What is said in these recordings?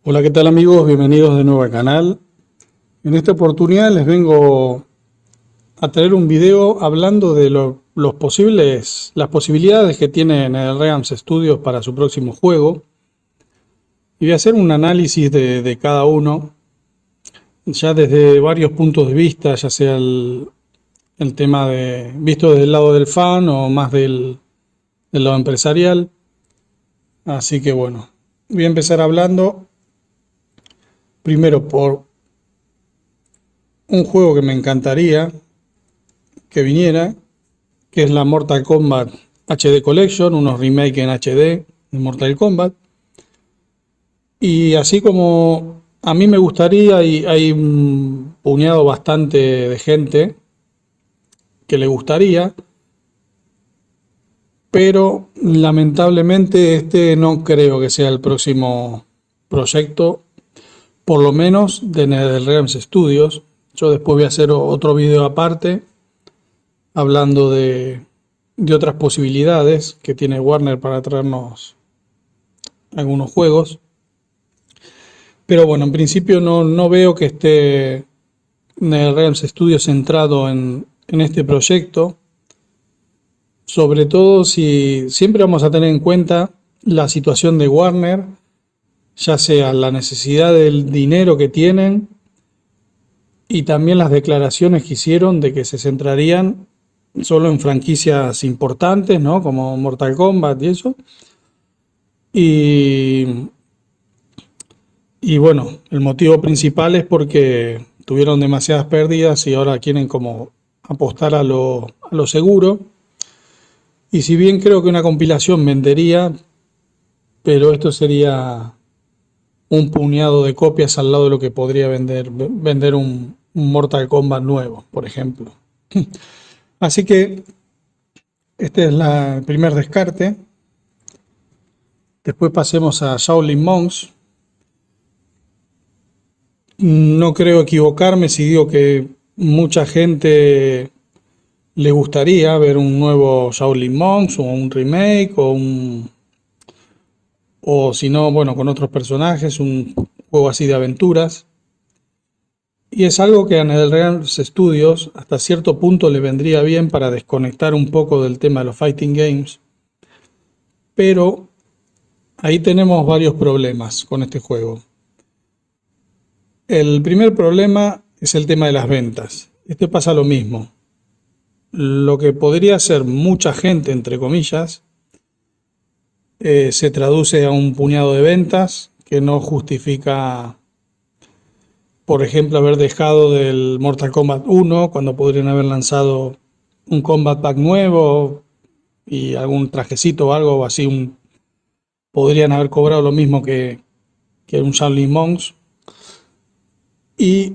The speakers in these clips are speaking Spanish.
Hola, ¿qué tal amigos? Bienvenidos de nuevo al canal. En esta oportunidad les vengo a traer un video hablando de las posibilidades que tiene NetherRealms Studios para su próximo juego. Y voy a hacer un análisis de cada uno, ya desde varios puntos de vista, ya sea el tema visto desde el lado del fan o más del lado empresarial. Así que bueno, voy a empezar hablando primero por un juego que me encantaría que viniera, que es la Mortal Kombat HD Collection, unos remakes en HD de Mortal Kombat. Y así como a mí me gustaría, y hay un puñado bastante de gente que le gustaría, pero lamentablemente este no creo que sea el próximo proyecto, por lo menos de NetherRealms Studios. Yo después voy a hacer otro video aparte hablando de otras posibilidades que tiene Warner para traernos algunos juegos. Pero bueno, en principio no veo que esté NetherRealms Studios centrado en este proyecto. Sobre todo si siempre vamos a tener en cuenta la situación de Warner, ya sea la necesidad del dinero que tienen y también las declaraciones que hicieron de que se centrarían solo en franquicias importantes, ¿no? Como Mortal Kombat y eso. Y, y bueno, el motivo principal es porque tuvieron demasiadas pérdidas y ahora quieren como apostar a lo seguro. Y si bien creo que una compilación vendería, pero esto sería un puñado de copias al lado de lo que podría vender un Mortal Kombat nuevo, por ejemplo. Así que este es el primer descarte. Después pasemos a Shaolin Monks. No creo equivocarme si digo que mucha gente le gustaría ver un nuevo Shaolin Monks o un remake o si no, bueno, con otros personajes, un juego así de aventuras. Y es algo que a NetherRealms Studios hasta cierto punto le vendría bien para desconectar un poco del tema de los fighting games. Pero ahí tenemos varios problemas con este juego. El primer problema es el tema de las ventas. Este pasa lo mismo. Lo que podría ser mucha gente, entre comillas, se traduce a un puñado de ventas que no justifica, por ejemplo, haber dejado del Mortal Kombat 1 cuando podrían haber lanzado un Combat Pack nuevo y algún trajecito o algo así. Podrían haber cobrado lo mismo que un Shaolin Monks. Y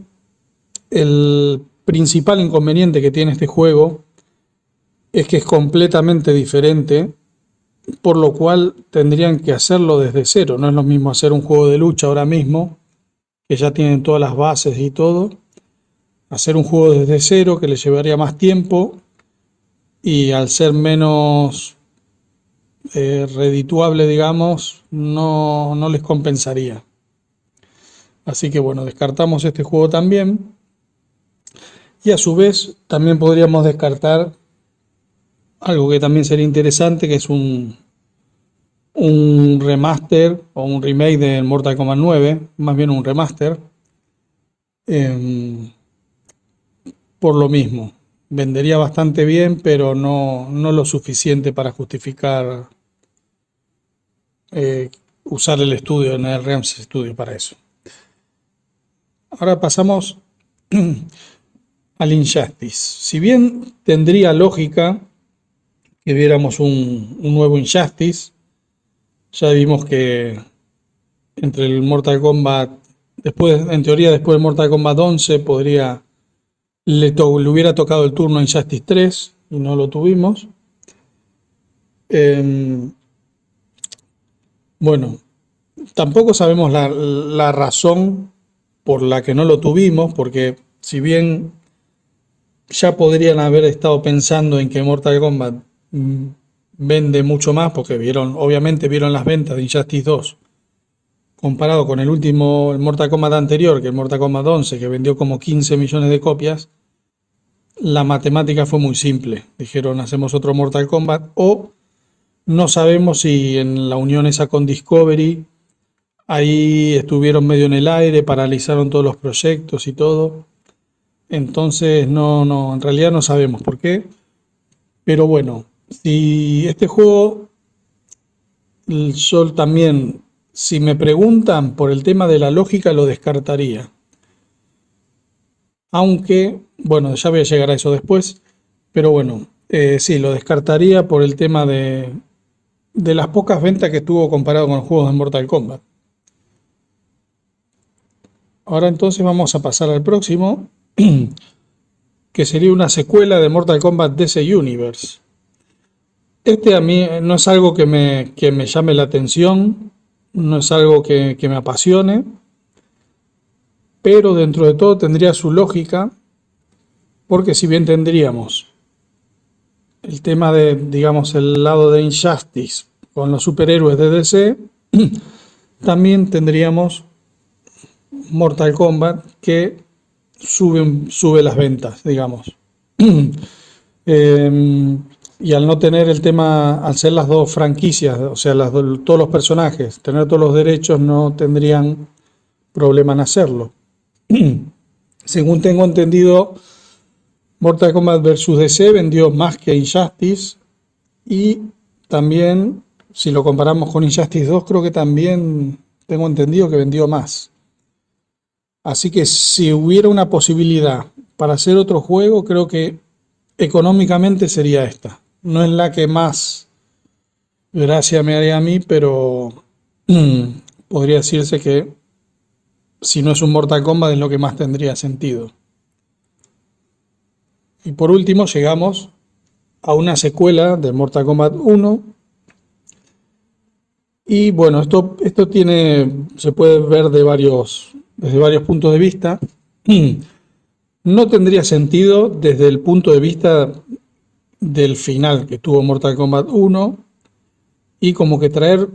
el principal inconveniente que tiene este juego es que es completamente diferente, por lo cual tendrían que hacerlo desde cero. No es lo mismo hacer un juego de lucha ahora mismo, que ya tienen todas las bases y todo, hacer un juego desde cero que le llevaría más tiempo y al ser menos redituable, digamos, no les compensaría. Así que bueno, descartamos este juego también. Y a su vez también podríamos descartar algo que también sería interesante, que es un remaster o un remake de Mortal Kombat 9, más bien un remaster, eh, por lo mismo. Vendería bastante bien, pero no lo suficiente para justificar usar el estudio en el NetherRealms Studio para eso. Ahora pasamos al Injustice. Si bien tendría lógica que viéramos un nuevo Injustice, ya vimos que entre el Mortal Kombat, en teoría después del Mortal Kombat 11 le hubiera tocado el turno a Injustice 3 y no lo tuvimos. Bueno, tampoco sabemos la razón por la que no lo tuvimos, porque si bien ya podrían haber estado pensando en que Mortal Kombat vende mucho más, porque obviamente vieron las ventas de Injustice 2 comparado con el último, el Mortal Kombat anterior, que el Mortal Kombat 11, que vendió como 15 millones de copias, la matemática fue muy simple. Dijeron, hacemos otro Mortal Kombat, o no sabemos si en la unión esa con Discovery, ahí estuvieron medio en el aire, paralizaron todos los proyectos y todo. Entonces, en realidad no sabemos por qué. Pero bueno, si este juego, yo también, si me preguntan por el tema de la lógica, lo descartaría. Aunque, bueno, ya voy a llegar a eso después. Pero bueno, sí, lo descartaría por el tema de las pocas ventas que tuvo comparado con los juegos de Mortal Kombat. Ahora entonces vamos a pasar al próximo, que sería una secuela de Mortal Kombat DC Universe. Este a mí no es algo que me llame la atención, no es algo que me apasione, pero dentro de todo tendría su lógica, porque si bien tendríamos el tema de, digamos, el lado de Injustice con los superhéroes de DC, también tendríamos Mortal Kombat que sube las ventas, digamos. Y al no tener el tema, al ser las dos franquicias, o sea, todos los personajes, tener todos los derechos, no tendrían problema en hacerlo. Según tengo entendido, Mortal Kombat vs. DC vendió más que Injustice, y también, si lo comparamos con Injustice 2, creo que también tengo entendido que vendió más. Así que si hubiera una posibilidad para hacer otro juego, creo que económicamente sería esta. No es la que más gracia me haría a mí, pero podría decirse que si no es un Mortal Kombat es lo que más tendría sentido. Y por último llegamos a una secuela de Mortal Kombat 1. Y bueno, esto se puede ver desde varios puntos de vista. No tendría sentido desde el punto de vista del final que tuvo Mortal Kombat 1, y como que traer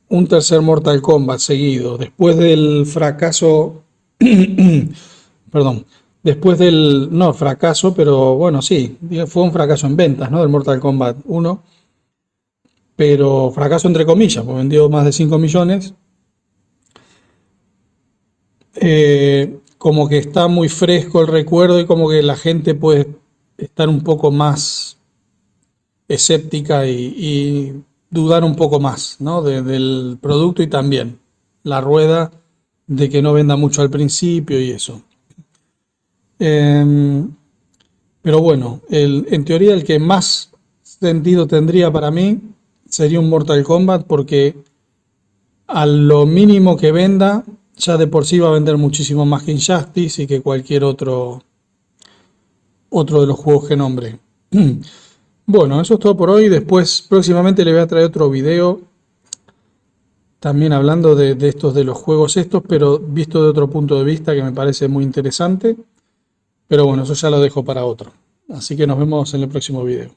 un tercer Mortal Kombat seguido después del fracaso, perdón, no fracaso, pero bueno, sí, fue un fracaso en ventas, ¿no? Del Mortal Kombat 1, pero fracaso entre comillas, pues vendió más de 5 millones. Como que está muy fresco el recuerdo, y como que la gente puede estar un poco más escéptica y dudar un poco más, ¿no? Del producto, y también la rueda de que no venda mucho al principio y eso. Pero bueno, en teoría el que más sentido tendría para mí sería un Mortal Kombat, porque a lo mínimo que venda, ya de por sí va a vender muchísimo más que Injustice y que cualquier otro de los juegos que nombre. Bueno, eso es todo por hoy. Después, próximamente le voy a traer otro video también hablando de estos, de los juegos estos, pero visto de otro punto de vista, que me parece muy interesante. Pero bueno, eso ya lo dejo para otro. Así que nos vemos en el próximo video.